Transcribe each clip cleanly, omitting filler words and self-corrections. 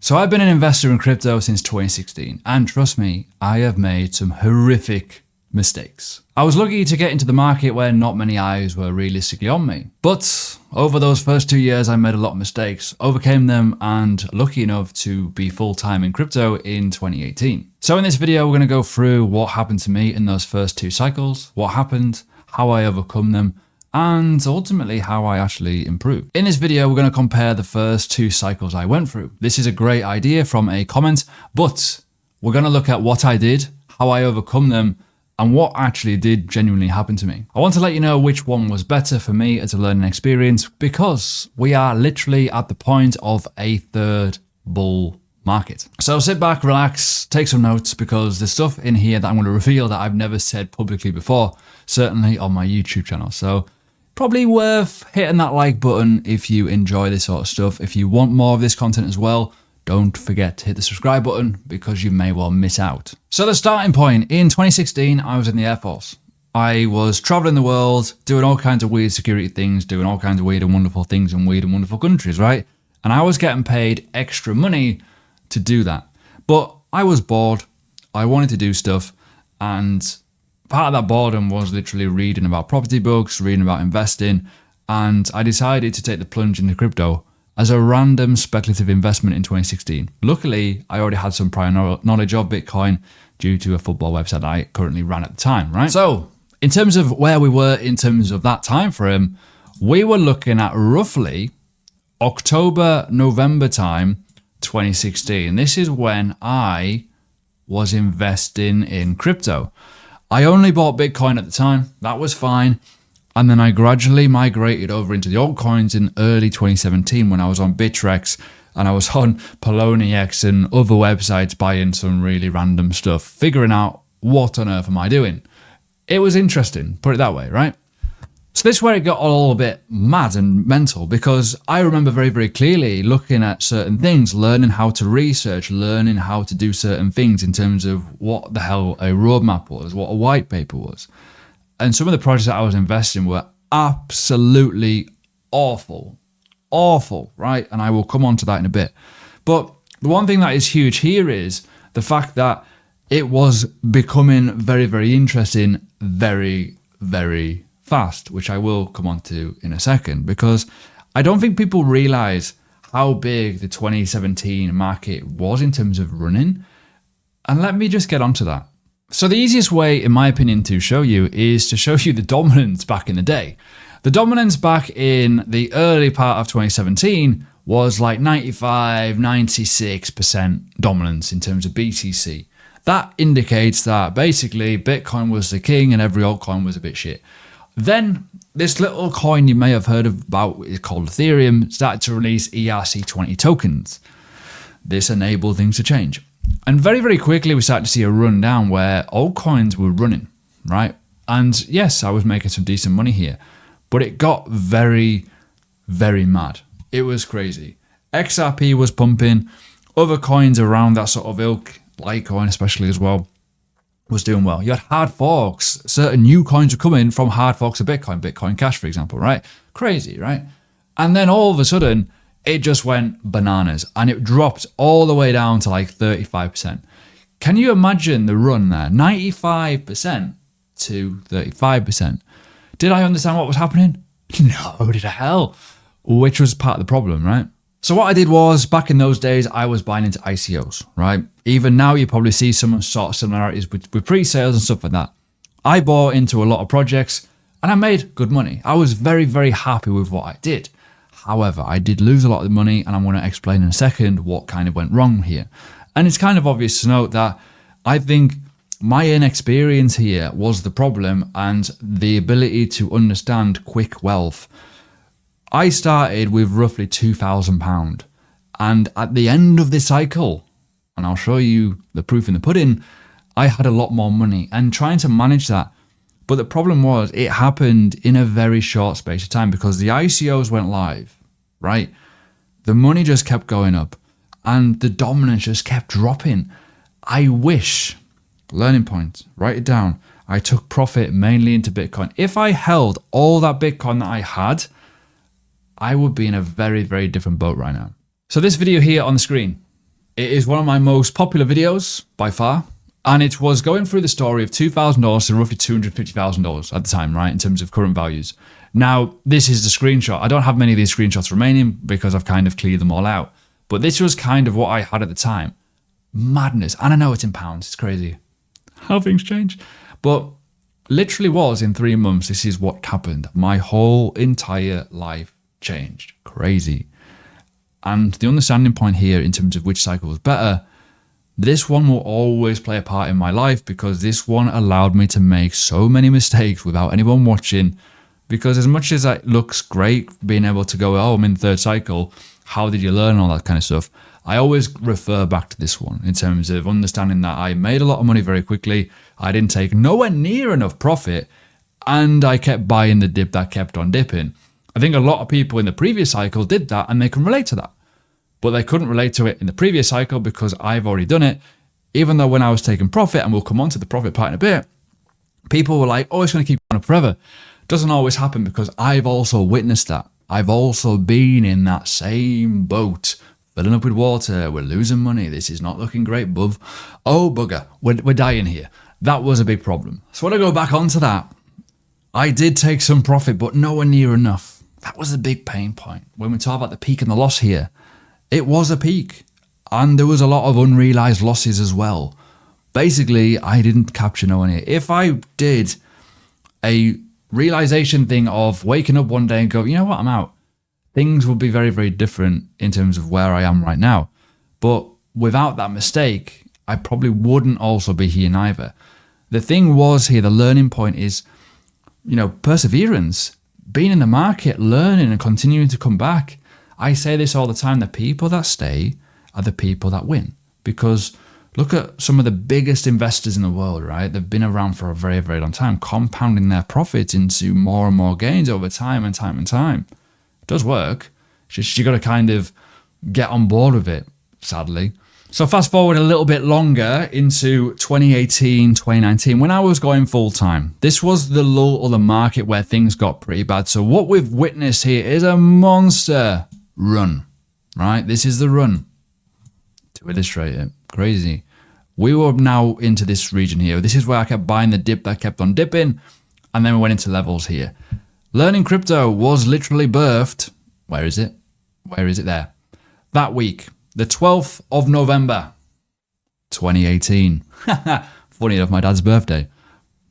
So I've been an investor in crypto since 2016, and trust me, I have made some horrific mistakes. I was lucky to get into the market where not many eyes were realistically on me. But over those first 2 years, I made a lot of mistakes, overcame them, and lucky enough to be full-time in crypto in 2018. So in this video, we're going to go through what happened to me in those first 2 cycles, what happened, how I overcome them, and ultimately how I actually improved. In this video, we're going to compare the first 2 cycles I went through. This is a great idea from a comment, but we're going to look at what I did, how I overcome them, and what actually did genuinely happen to me. I want to let you know which one was better for me as a learning experience, because we are literally at the point of a third bull market. So sit back, relax, take some notes, because there's stuff in here that I'm going to reveal that I've never said publicly before, certainly on my YouTube channel. So probably worth hitting that like button if you enjoy this sort of stuff. If you want more of this content as well, don't forget to hit the subscribe button, because you may well miss out. So the starting point, in 2016, I was in the Air Force. I was traveling the world, doing all kinds of weird security things, doing all kinds of weird and wonderful things in weird and wonderful countries, right? And I was getting paid extra money to do that. But I was bored, I wanted to do stuff, and part of that boredom was literally reading about property books, reading about investing, and I decided to take the plunge into crypto as a random speculative investment in 2016. Luckily, I already had some prior knowledge of Bitcoin due to a football website that I currently ran at the time, right? So in terms of where we were in terms of that time frame, we were looking at roughly October, November time, 2016. This is when I was investing in crypto. I only bought Bitcoin at the time. That was fine. And then I gradually migrated over into the altcoins in early 2017 when I was on Bittrex and I was on Poloniex and other websites buying some really random stuff, figuring out what on earth am I doing. It was interesting, put it that way, right? So this is where it got all a bit mad and mental, because I remember very, very clearly looking at certain things, learning how to research, learning how to do certain things in terms of what the hell a roadmap was, what a white paper was. And some of the projects that I was investing in were absolutely awful, right? And I will come on to that in a bit. But the one thing that is huge here is the fact that it was becoming very, very interesting, very, very fast, which I will come on to in a second, because I don't think people realize how big the 2017 market was in terms of running. And let me just get onto that. So the easiest way, in my opinion, to show you is to show you the dominance back in the day. The dominance back in the early part of 2017 was like 95, 96% dominance in terms of BTC. That indicates that basically Bitcoin was the king and every altcoin was a bit shit. Then this little coin you may have heard about is called Ethereum started to release ERC20 tokens. This enabled things to change. And very, very quickly, we started to see a rundown where altcoins were running, right? And yes, I was making some decent money here, but it got very, very mad. It was crazy. XRP was pumping. Other coins around that sort of ilk, Litecoin especially as well, was doing well. You had hard forks. Certain new coins were coming from hard forks of Bitcoin, Bitcoin Cash, for example, right? Crazy, right? And then all of a sudden, it just went bananas and it dropped all the way down to like 35%. Can you imagine the run there? 95% to 35%. Did I understand what was happening? No, did the hell? Which was part of the problem, right? So what I did was, back in those days, I was buying into ICOs, right? Even now, you probably see some sort of similarities with pre-sales and stuff like that. I bought into a lot of projects and I made good money. I was very, very happy with what I did. However, I did lose a lot of the money, and I'm going to explain in a second what kind of went wrong here. And it's kind of obvious to note that I think my inexperience here was the problem, and the ability to understand quick wealth. I started with roughly £2,000, and at the end of this cycle, and I'll show you the proof in the pudding, I had a lot more money, and trying to manage that. But the problem was, it happened in a very short space of time, because the ICOs went live, right? The money just kept going up and the dominance just kept dropping. I wish, learning point, write it down, I took profit mainly into Bitcoin. If I held all that Bitcoin that I had, I would be in a very, very different boat right now. So this video here on the screen, It is one of my most popular videos by far. And it was going through the story of $2,000 to roughly $250,000 at the time, right, in terms of current values. Now, this is the screenshot. I don't have many of these screenshots remaining because I've kind of cleared them all out. But this was kind of what I had at the time. Madness. And I know it's in pounds. It's crazy how things change. But literally was in 3 months, this is what happened. My whole entire life changed. Crazy. And the understanding point here in terms of which cycle was better, this one will always play a part in my life because this one allowed me to make so many mistakes without anyone watching. Because as much as it looks great being able to go, oh, I'm in the 3rd cycle, how did you learn all that kind of stuff? I always refer back to this one in terms of understanding that I made a lot of money very quickly. I didn't take nowhere near enough profit and I kept buying the dip that kept on dipping. I think a lot of people in the previous cycle did that and they can relate to that. But they couldn't relate to it in the previous cycle because I've already done it. Even though when I was taking profit, and we'll come on to the profit part in a bit, people were like, oh, it's going to keep going up forever. Doesn't always happen because I've also witnessed that. I've also been in that same boat, filling up with water. We're losing money. This is not looking great, bruv. Oh, bugger. We're dying here. That was a big problem. So when I go back onto that, I did take some profit, but nowhere near enough. That was the big pain point. When we talk about the peak and the loss here, it was a peak and there was a lot of unrealized losses as well. Basically, I didn't capture no one here. If I did a realization thing of waking up one day and go, you know what, I'm out, things would be very, very different in terms of where I am right now. But without that mistake, I probably wouldn't also be here neither. The thing was here, the learning point is, perseverance, being in the market, learning and continuing to come back. I say this all the time, the people that stay are the people that win. Because look at some of the biggest investors in the world, right? They've been around for a very, very long time, compounding their profits into more and more gains over time and time and time. It does work. It's just you got to kind of get on board with it, sadly. So fast forward a little bit longer into 2018, 2019, when I was going full time. This was the lull of the market where things got pretty bad. So what we've witnessed here is a monster run, right? This is the run to illustrate it. Crazy. We were now into this region here. This is where I kept buying the dip that kept on dipping. And then we went into levels here. Learning crypto was literally birthed. Where is it? Where is it there? That week, the 12th of November, 2018. Funny enough, my dad's birthday.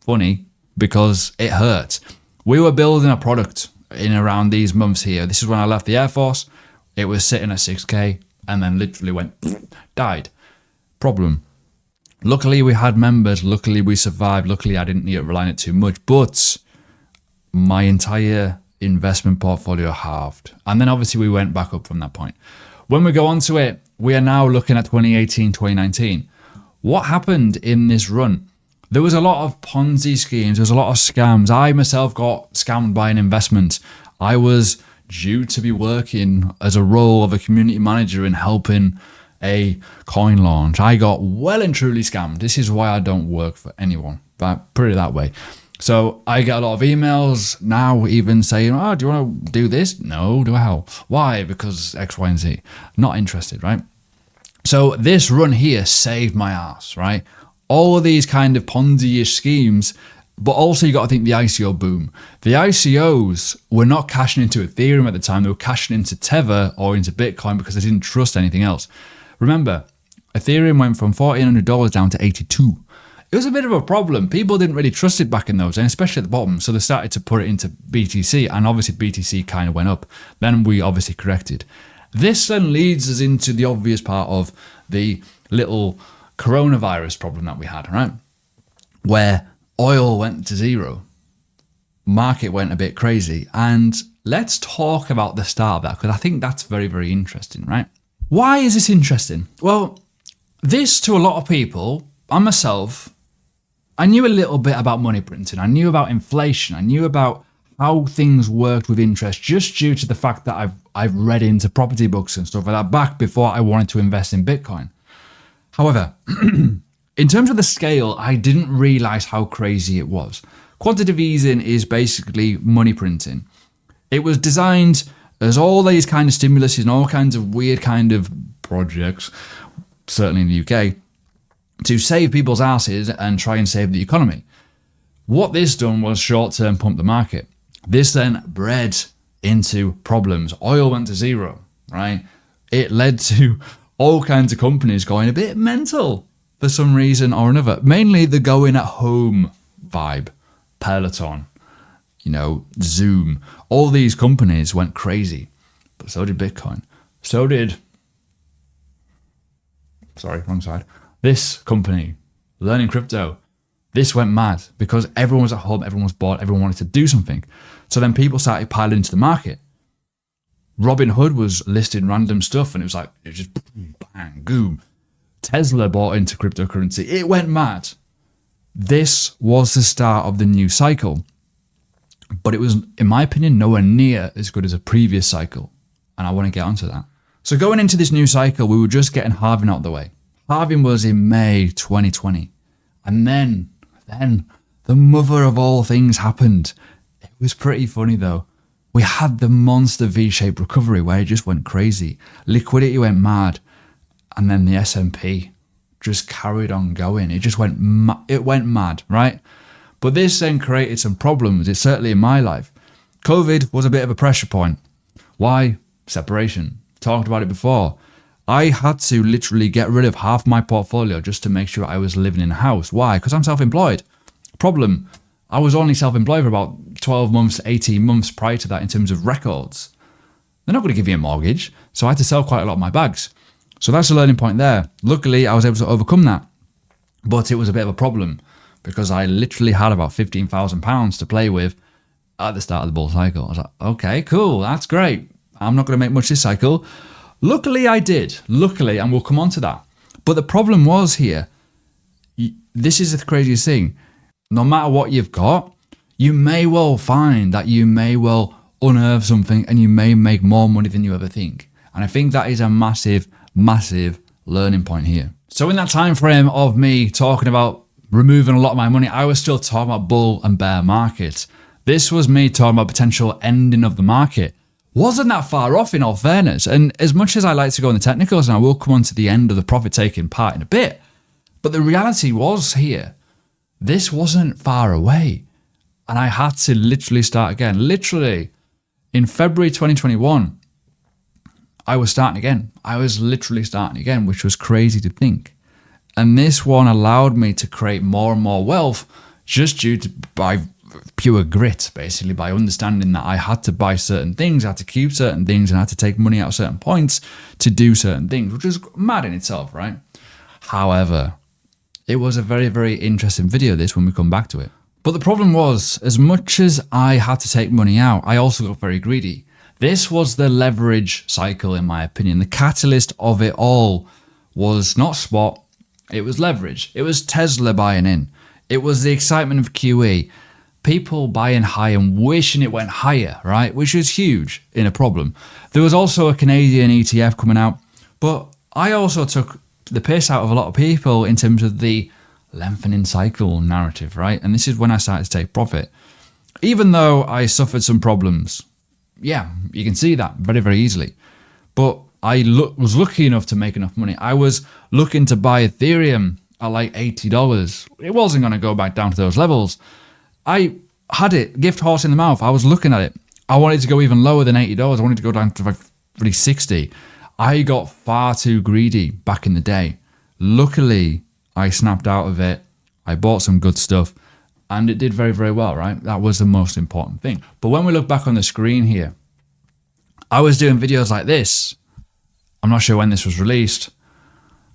Funny because it hurt. We were building a product in around these months here. This is when I left the Air Force. It was sitting at 6K and then literally went, died. Problem. Luckily, we had members. Luckily, we survived. Luckily, I didn't need to rely on it too much. But my entire investment portfolio halved. And then obviously we went back up from that point. When we go on to it, we are now looking at 2018, 2019. What happened in this run? There was a lot of Ponzi schemes. There was a lot of scams. I myself got scammed by an investment. I was due to be working as a role of a community manager in helping a coin launch. I got well and truly scammed. This is why I don't work for anyone, but put it that way. So I get a lot of emails now even saying, oh, do you want to do this? No, do hell. Why? Because X, Y, and Z. Not interested, right? So this run here saved my ass, right? All of these kind of Ponzi-ish schemes, but also you got to think the ICO boom. The ICOs were not cashing into Ethereum at the time. They were cashing into Tether or into Bitcoin because they didn't trust anything else. Remember, Ethereum went from $1,400 down to $82. It was a bit of a problem. People didn't really trust it back in those days, especially at the bottom. So they started to put it into BTC, and obviously BTC kind of went up. Then we obviously corrected. This then leads us into the obvious part of the little coronavirus problem that we had, right? Where oil went to zero. Market went a bit crazy. And let's talk about the start of that, because I think that's very, very interesting, right? Why is this interesting? Well, this to a lot of people, and myself, I knew a little bit about money printing. I knew about inflation. I knew about how things worked with interest just due to the fact that I've read into property books and stuff like that back before I wanted to invest in Bitcoin. However, in terms of the scale, I didn't realize how crazy it was. Quantitative easing is basically money printing. It was designed as all these kind of stimuluses and all kinds of weird kind of projects certainly in the UK, to save people's asses and try and save the economy. What this done was short-term pump the market. This then bred into problems. Oil went to zero, right? It led to all kinds of companies going a bit mental for some reason or another. Mainly the going at home vibe. Peloton, Zoom. All these companies went crazy. But so did Bitcoin. So did... Sorry, wrong side. This company, Learning Crypto, this went mad because everyone was at home, everyone was bored, everyone wanted to do something. So then people started piling into the market. Robinhood was listing random stuff and it was just bang, boom. Tesla bought into cryptocurrency. It went mad. This was the start of the new cycle. But it was, in my opinion, nowhere near as good as a previous cycle. And I want to get onto that. So going into this new cycle, we were just getting halving out of the way. Halving was in May 2020. And then the mother of all things happened. It was pretty funny though. We had the monster V-shaped recovery where it just went crazy. Liquidity went mad. And then the S&P just carried on going. It just went mad, right? But this then created some problems. It's certainly in my life. COVID was a bit of a pressure point. Why? Separation. Talked about it before. I had to literally get rid of half my portfolio just to make sure I was living in a house. Why? Because I'm self-employed. Problem, I was only self-employed for about 12 months, 18 months prior to that in terms of records. They're not going to give you a mortgage. So I had to sell quite a lot of my bags. So that's a learning point there. Luckily, I was able to overcome that. But it was a bit of a problem because I literally had about £15,000 to play with at the start of the bull cycle. I was like, okay, cool. That's great. I'm not going to make much this cycle. Luckily, I did. Luckily, and we'll come on to that. But the problem was here, this is the craziest thing. No matter what you've got, you may well find that you may well unearth something and you may make more money than you ever think. And I think that is a massive, massive learning point here. So in that time frame of me talking about removing a lot of my money, I was still talking about bull and bear markets. This was me talking about potential ending of the market. Wasn't that far off in all fairness. And as much as I like to go on the technicals, and I will come on to the end of the profit taking part in a bit, but the reality was here, this wasn't far away. And I had to literally start again. Literally, in February 2021, I was starting again. I was literally starting again, which was crazy to think. And this one allowed me to create more and more wealth just due to by pure grit, basically, by understanding that I had to buy certain things, I had to keep certain things, and I had to take money out of certain points to do certain things, which was mad in itself, right? However, it was a very, very interesting video, this, when we come back to it. But the problem was, as much as I had to take money out, I also got very greedy. This was the leverage cycle, in my opinion. The catalyst of it all was not spot, it was leverage. It was Tesla buying in. It was the excitement of QE. People buying high and wishing it went higher, right? Which is huge in a problem. There was also a Canadian ETF coming out, but I also took the piss out of a lot of people in terms of the lengthening cycle narrative, right? And this is when I started to take profit. Even though I suffered some problems, yeah, you can see that very, very easily. But I was lucky enough to make enough money. I was looking to buy Ethereum at like $80. It wasn't going to go back down to those levels. I had it, gift horse in the mouth. I was looking at it. I wanted to go even lower than $80. I wanted to go down to like really 60. I got far too greedy back in the day. Luckily, I snapped out of it. I bought some good stuff and it did very, very well, right? That was the most important thing. But when we look back on the screen here, I was doing videos like this. I'm not sure when this was released.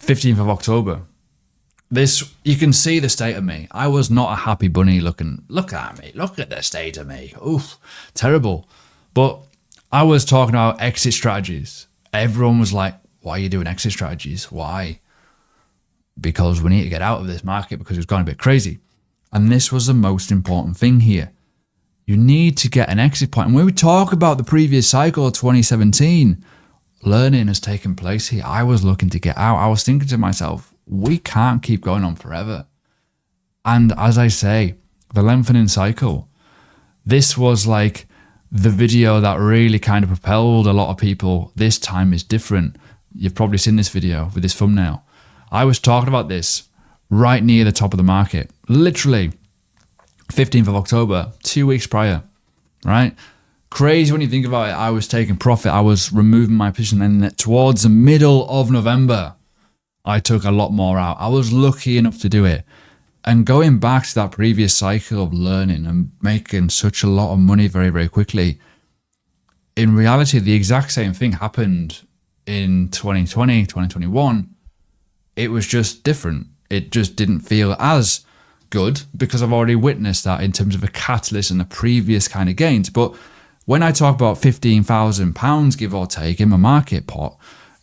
15th of October. This, you can see the state of me. I was not a happy bunny looking. Look at me. Look at the state of me. Oof, terrible. But I was talking about exit strategies. Everyone was like, why are you doing exit strategies? Why? Because we need to get out of this market because it's gone a bit crazy. And this was the most important thing here. You need to get an exit point. And when we talk about the previous cycle of 2017, learning has taken place here. I was looking to get out. I was thinking to myself, we can't keep going on forever. And as I say, the lengthening cycle, this was like the video that really kind of propelled a lot of people. This time is different. You've probably seen this video with this thumbnail. I was talking about this right near the top of the market, literally 15th of October, 2 weeks prior, right? Crazy when you think about it. I was taking profit. I was removing my position, and towards the middle of November, I took a lot more out. I was lucky enough to do it. And going back to that previous cycle of learning and making such a lot of money very, very quickly, in reality, the exact same thing happened in 2020, 2021. It was just different. It just didn't feel as good because I've already witnessed that in terms of a catalyst and the previous kind of gains. But when I talk about £15,000, give or take, in my market pot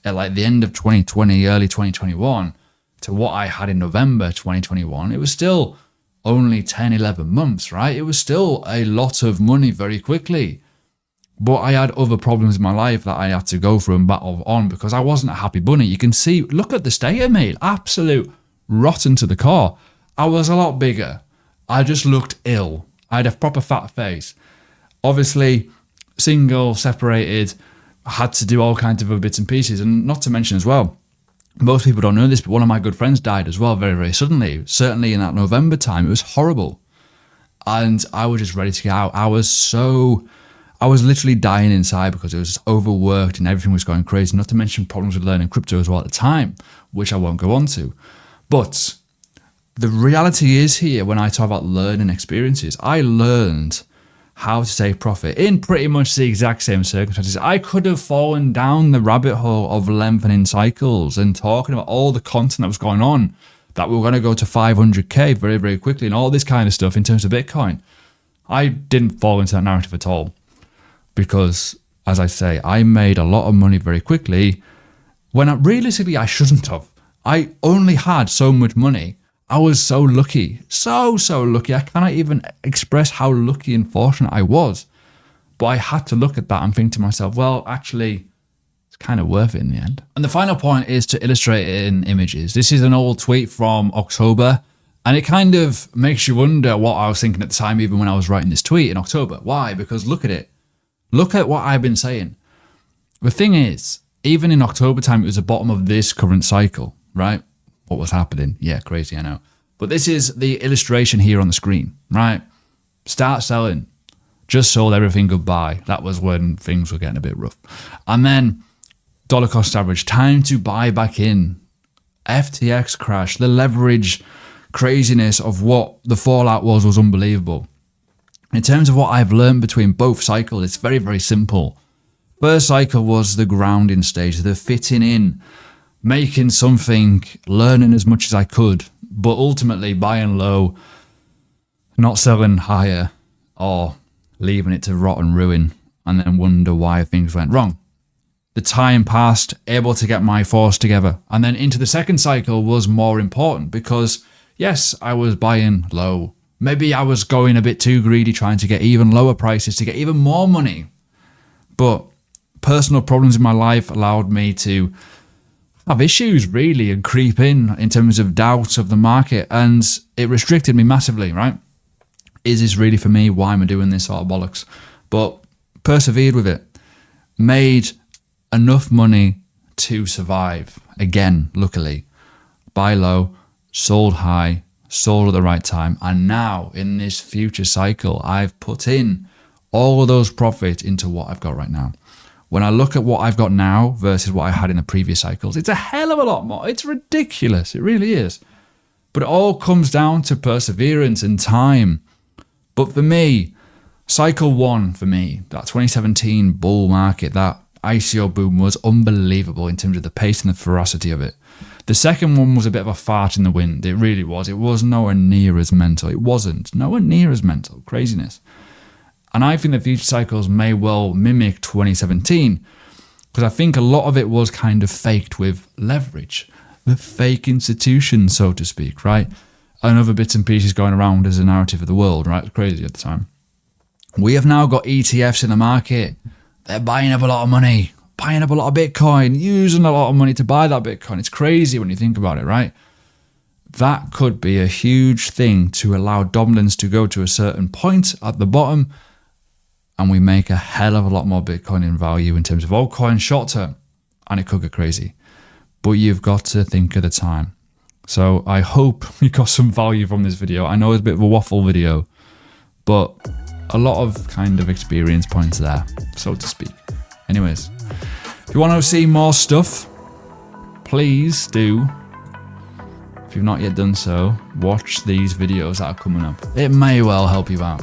at like the end of 2020, early 2021, to what I had in November 2021, it was still only 10, 11 months, right? It was still a lot of money very quickly. But I had other problems in my life that I had to go through and battle on because I wasn't a happy bunny. You can see, look at the state of me, absolute rotten to the core. I was a lot bigger. I just looked ill. I had a proper fat face. Obviously, single, separated, had to do all kinds of other bits and pieces. And not to mention as well, most people don't know this, but one of my good friends died as well very, very suddenly. Certainly in that November time, it was horrible. And I was just ready to get out. I was literally dying inside because it was overworked and everything was going crazy. Not to mention problems with learning crypto as well at the time, which I won't go on to. But the reality is here, when I talk about learning experiences, I learned how to take profit in pretty much the exact same circumstances. I could have fallen down the rabbit hole of lengthening cycles and talking about all the content that was going on, that we were going to go to 500K very, very quickly and all this kind of stuff in terms of Bitcoin. I didn't fall into that narrative at all because, as I say, I made a lot of money very quickly when realistically I shouldn't have. I only had so much money. I was so lucky, so lucky. I cannot even express how lucky and fortunate I was. But I had to look at that and think to myself, well, actually, it's kind of worth it in the end. And the final point is to illustrate it in images. This is an old tweet from October, and it kind of makes you wonder what I was thinking at the time, even when I was writing this tweet in October. Why? Because look at it. Look at what I've been saying. The thing is, even in October time, it was the bottom of this current cycle, right? What was happening? Yeah, crazy, I know. But this is the illustration here on the screen, right? Start selling. Just sold everything goodbye. That was when things were getting a bit rough. And then dollar cost average, time to buy back in. FTX crash, the leverage craziness of what the fallout was unbelievable. In terms of what I've learned between both cycles, it's very, very simple. First cycle was the grounding stage, the fitting in, making something, learning as much as I could, but ultimately buying low, not selling higher, or leaving it to rot and ruin, and then wonder why things went wrong. The time passed, able to get my force together, and then into the second cycle was more important because, yes, I was buying low. Maybe I was going a bit too greedy, trying to get even lower prices to get even more money. But personal problems in my life allowed me to have issues really and creep in terms of doubt of the market, and it restricted me massively, right? Is this really for me? Why am I doing this sort of bollocks? But persevered with it, made enough money to survive. Again, luckily, buy low, sold high, sold at the right time, and now in this future cycle, I've put in all of those profits into what I've got right now. When I look at what I've got now versus what I had in the previous cycles, it's a hell of a lot more. It's ridiculous. It really is. But it all comes down to perseverance and time. But for me, cycle one for me, that 2017 bull market, that ICO boom was unbelievable in terms of the pace and the ferocity of it. The second one was a bit of a fart in the wind. It really was. It was nowhere near as mental. It wasn't. Nowhere near as mental. Craziness. And I think the future cycles may well mimic 2017 because I think a lot of it was kind of faked with leverage, the fake institution, so to speak, right? And other bits and pieces going around as a narrative of the world, right? It's crazy at the time. We have now got ETFs in the market. They're buying up a lot of money, buying up a lot of Bitcoin, using a lot of money to buy that Bitcoin. It's crazy when you think about it, right? That could be a huge thing to allow dominance to go to a certain point at the bottom, and we make a hell of a lot more Bitcoin in value in terms of altcoins short term, and it could get crazy. But you've got to think of the time. So I hope you got some value from this video. I know it's a bit of a waffle video, but a lot of kind of experience points there, so to speak. Anyways, if you want to see more stuff, please do, if you've not yet done so, watch these videos that are coming up. It may well help you out.